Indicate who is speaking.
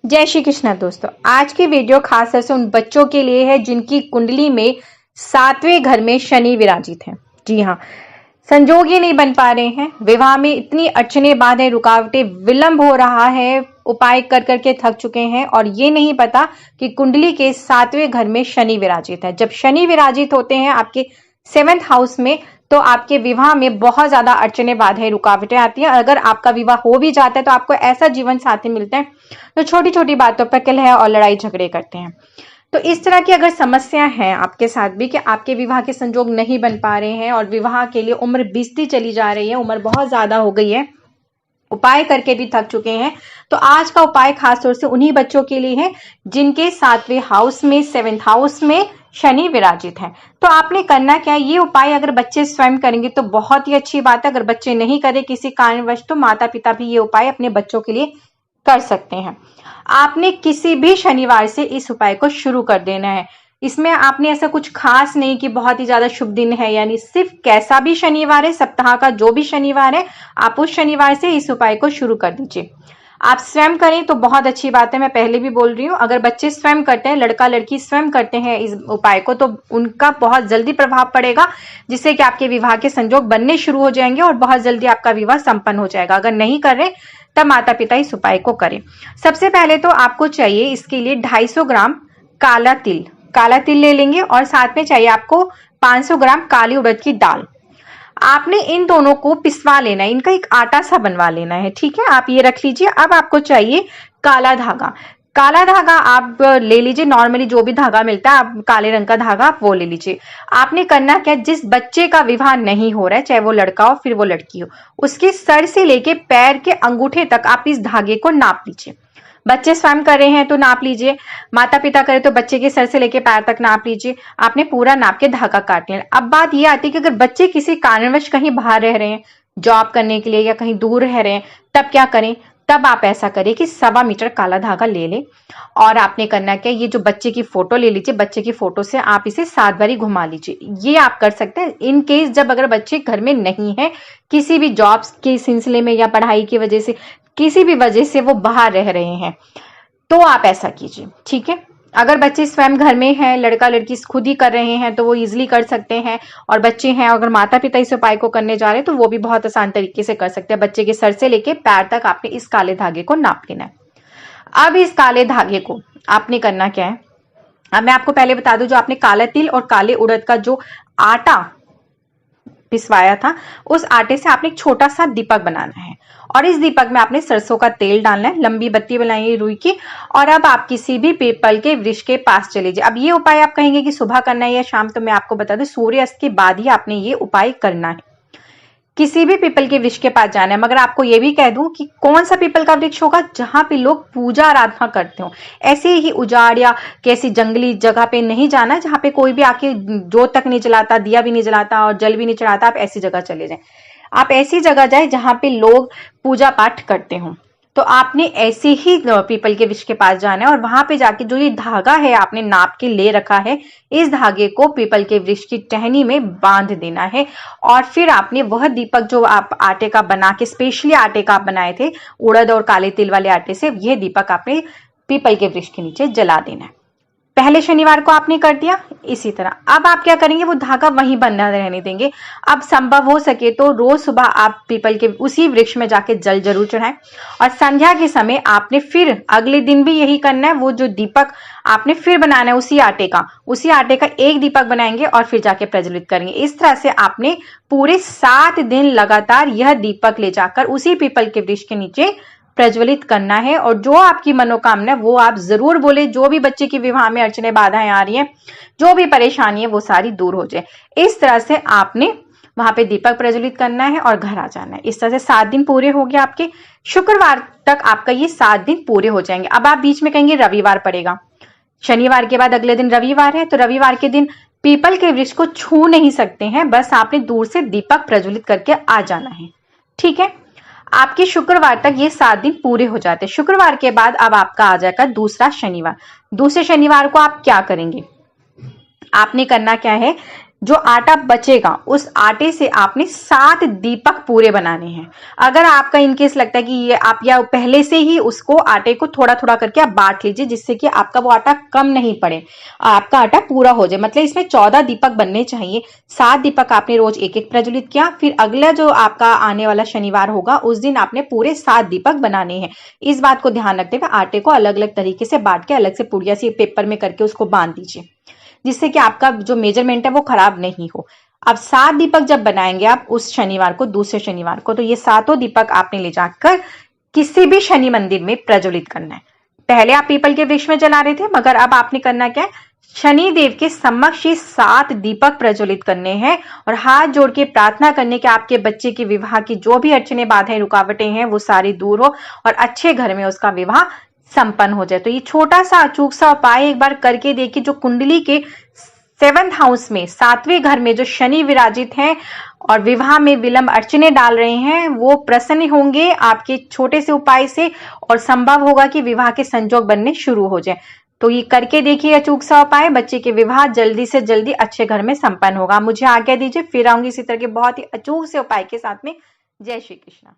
Speaker 1: जय श्री कृष्णा दोस्तों। आज की वीडियो खास तौर से उन बच्चों के लिए है जिनकी कुंडली में 7वें घर में शनि विराजित है। जी हाँ, संजोग ही नहीं बन पा रहे हैं, विवाह में इतनी अड़चने बाधाएं रुकावटें, विलंब हो रहा है, उपाय कर करके थक चुके हैं और ये नहीं पता कि कुंडली के 7वें घर में शनि विराजित है। जब शनि विराजित होते हैं आपके 7th हाउस में, तो आपके विवाह में बहुत ज्यादा अड़चने बाधाएं रुकावटें आती हैं। अगर आपका विवाह हो भी जाता है तो आपको ऐसा जीवन साथी मिलता है तो छोटी छोटी बातों पर कलह और लड़ाई झगड़े करते हैं। तो इस तरह की अगर समस्या है आपके साथ भी कि आपके विवाह के संजोग नहीं बन पा रहे हैं और विवाह के लिए उम्र बीतती चली जा रही है, उम्र बहुत ज्यादा हो गई है, उपाय करके भी थक चुके हैं, तो आज का उपाय खासतौर से उन्हीं बच्चों के लिए है जिनके 7वें हाउस में 7th हाउस में शनि विराजित है। तो आपने करना क्या है, ये उपाय अगर बच्चे स्वयं करेंगे तो बहुत ही अच्छी बात है। अगर बच्चे नहीं करें किसी कारणवश तो माता पिता भी ये उपाय अपने बच्चों के लिए कर सकते हैं। आपने किसी भी शनिवार से इस उपाय को शुरू कर देना है। इसमें आपने ऐसा कुछ खास नहीं कि बहुत ही ज्यादा शुभ दिन है, यानी सिर्फ कैसा भी शनिवार है, सप्ताह का जो भी शनिवार है, आप उस शनिवार से इस उपाय को शुरू कर दीजिए। आप स्वयं करें तो बहुत अच्छी बात है, मैं पहले भी बोल रही हूँ। अगर बच्चे स्वयं करते हैं, लड़का लड़की स्वयं करते हैं इस उपाय को, तो उनका बहुत जल्दी प्रभाव पड़ेगा, जिससे कि आपके विवाह के संजोग बनने शुरू हो जाएंगे और बहुत जल्दी आपका विवाह संपन्न हो जाएगा। अगर नहीं कर रहे तब माता पिता इस उपाय को करें। सबसे पहले तो आपको चाहिए इसके लिए 250 ग्राम काला तिल ले लेंगे और साथ में चाहिए आपको 500 ग्राम काली उड़द की दाल। आपने इन दोनों को पिसवा लेना है, इनका एक आटा सा बनवा लेना है। ठीक है, आप ये रख लीजिए। अब आपको चाहिए काला धागा। काला धागा आप ले लीजिए, नॉर्मली जो भी धागा मिलता है, आप काले रंग का धागा आप वो ले लीजिए। आपने करना क्या, जिस बच्चे का विवाह नहीं हो रहा है, चाहे वो लड़का हो फिर वो लड़की हो, उसके सर से लेके पैर के अंगूठे तक आप इस धागे को नाप लीजिए। बच्चे स्वयं कर रहे हैं तो नाप लीजिए, माता पिता करे तो बच्चे के सर से लेके पैर तक नाप लीजिए। आपने पूरा नाप के धागा काट लिया। अब बात ये आती है कि अगर बच्चे किसी कारणवश कहीं बाहर रह रहे हैं, जॉब करने के लिए या कहीं दूर रह रहे हैं, तब क्या करें। तब आप ऐसा करें कि 1.25 मीटर काला धागा ले लें और आपने करना क्या, ये जो बच्चे की फोटो ले लीजिए, बच्चे की फोटो से आप इसे 7 बारी घुमा लीजिए। ये आप कर सकते हैं इन केस जब अगर बच्चे घर में नहीं है, किसी भी जॉब के सिलसिले में या पढ़ाई की वजह से, किसी भी वजह से वो बाहर रह रहे हैं, तो आप ऐसा कीजिए। ठीक है, अगर बच्चे स्वयं घर में हैं, लड़का लड़की खुद ही कर रहे हैं तो वो इजिली कर सकते हैं, और बच्चे हैं अगर माता पिता इस उपाय को करने जा रहे हैं तो वो भी बहुत आसान तरीके से कर सकते हैं। बच्चे के सर से लेके पैर तक आपने इस काले धागे को नाप लेना है। अब इस काले धागे को आपने करना क्या है, अब मैं आपको पहले बता दूं, जो आपने काला तिल और काले उड़द का जो आटा पिसवाया था, उस आटे से आपने एक छोटा सा दीपक बनाना है और इस दीपक में आपने सरसों का तेल डालना है, लंबी बत्ती बनाइए रुई की, और अब आप किसी भी पीपल के वृक्ष के पास चले जाइए। अब ये उपाय आप कहेंगे कि सुबह करना है या शाम, तो मैं आपको बता दूं सूर्यास्त के बाद ही आपने ये उपाय करना है। किसी भी पीपल के वृक्ष के पास जाना है, मगर आपको ये भी कह दूं कि कौन सा पीपल का वृक्ष होगा जहां पे लोग पूजा आराधना करते हो। ऐसे ही उजाड़ या कैसी जंगली जगह पे नहीं जाना जहां पे कोई भी आके जोत तक नहीं जलाता, दिया भी नहीं जलाता और जल भी नहीं चढ़ाता। आप ऐसी जगह चले जाएं, आप ऐसी जगह जाए जहां पे लोग पूजा पाठ करते हो। तो आपने ऐसे ही पीपल के वृक्ष के पास जाना है और वहां पे जाके जो ये धागा है आपने नाप के ले रखा है, इस धागे को पीपल के वृक्ष की टहनी में बांध देना है। और फिर आपने वह दीपक जो आप आटे का बना के, स्पेशली आटे का आप बनाए थे उड़द और काले तिल वाले आटे से, यह दीपक आपने पीपल के वृक्ष के नीचे जला देना है। पहले शनिवार को आपने कर दिया। इसी तरह अब आप क्या करेंगे, वो धागा वहीं बंधा रहने देंगे। अब संभव हो सके तो रोज सुबह आप पीपल के उसी वृक्ष में जाके जल जरूर चढ़ाएं और संध्या के समय आपने फिर अगले दिन भी यही करना है। वो जो दीपक आपने फिर बनाना है उसी आटे का एक दीपक बनाएंगे और फिर जाके प्रज्वलित करेंगे। इस तरह से आपने पूरे 7 दिन लगातार यह दीपक ले जाकर उसी पीपल के वृक्ष के नीचे प्रज्वलित करना है। और जो आपकी मनोकामना है वो आप जरूर बोले, जो भी बच्चे की विवाह में अड़चने बाधाएं आ रही हैं, जो भी परेशानी है वो सारी दूर हो जाए। इस तरह से आपने वहां पे दीपक प्रज्वलित करना है और घर आ जाना है। इस तरह से 7 दिन पूरे हो गए आपके। शुक्रवार तक आपका ये 7 दिन पूरे हो जाएंगे। अब आप बीच में कहेंगे रविवार पड़ेगा, शनिवार के बाद अगले दिन रविवार है, तो रविवार के दिन पीपल के वृक्ष को छू नहीं सकते हैं, बस आपने दूर से दीपक प्रज्वलित करके आ जाना है। ठीक है, आपके शुक्रवार तक ये 7 दिन पूरे हो जाते हैं। शुक्रवार के बाद अब आपका आ जाएगा दूसरा शनिवार। दूसरे शनिवार को आप क्या करेंगे, आपने करना क्या है, जो आटा बचेगा उस आटे से आपने 7 दीपक पूरे बनाने हैं। अगर आपका इनकेस लगता है कि ये आप या पहले से ही उसको आटे को थोड़ा थोड़ा करके आप बांट लीजिए, जिससे कि आपका वो आटा कम नहीं पड़े, आपका आटा पूरा हो जाए। मतलब इसमें 14 दीपक बनने चाहिए। 7 दीपक आपने रोज एक एक प्रज्वलित किया, फिर अगला जो आपका आने वाला शनिवार होगा उस दिन आपने पूरे 7 दीपक बनाने हैं। इस बात को ध्यान रखते हुए आटे को अलग अलग तरीके से बांट के अलग से पुड़िया सी पेपर में करके उसको बांध दीजिए, जिससे कि आपका जो मेजरमेंट है वो खराब नहीं हो। अब 7 दीपक जब बनाएंगे आप उस शनिवार को, दूसरे शनिवार को, तो ये 7 दीपक आपने ले जाकर किसी भी शनि मंदिर में प्रज्वलित करना है। पहले आप पीपल के वृक्ष में जला रहे थे, मगर अब आपने करना क्या है, शनि देव के समक्ष ही 7 दीपक प्रज्वलित करने हैं और हाथ जोड़ के प्रार्थना करने के आपके बच्चे के विवाह की जो भी अड़चने बाधाएं रुकावटें हैं वो सारी दूर हो और अच्छे घर में उसका विवाह संपन्न हो जाए। तो ये छोटा सा अचूक सा उपाय एक बार करके देखिए। जो कुंडली के 7th हाउस में, 7वें घर में जो शनि विराजित हैं और विवाह में विलंब अड़चने डाल रहे हैं, वो प्रसन्न होंगे आपके छोटे से उपाय से और संभव होगा कि विवाह के संजोग बनने शुरू हो जाए। तो ये करके देखिए अचूक सा उपाय, बच्चे के विवाह जल्दी से जल्दी अच्छे घर में संपन्न होगा। मुझे आज्ञा दीजिए, फिर आऊंगी इसी तरह के बहुत ही अचूक से उपाय के साथ में। जय श्री कृष्ण।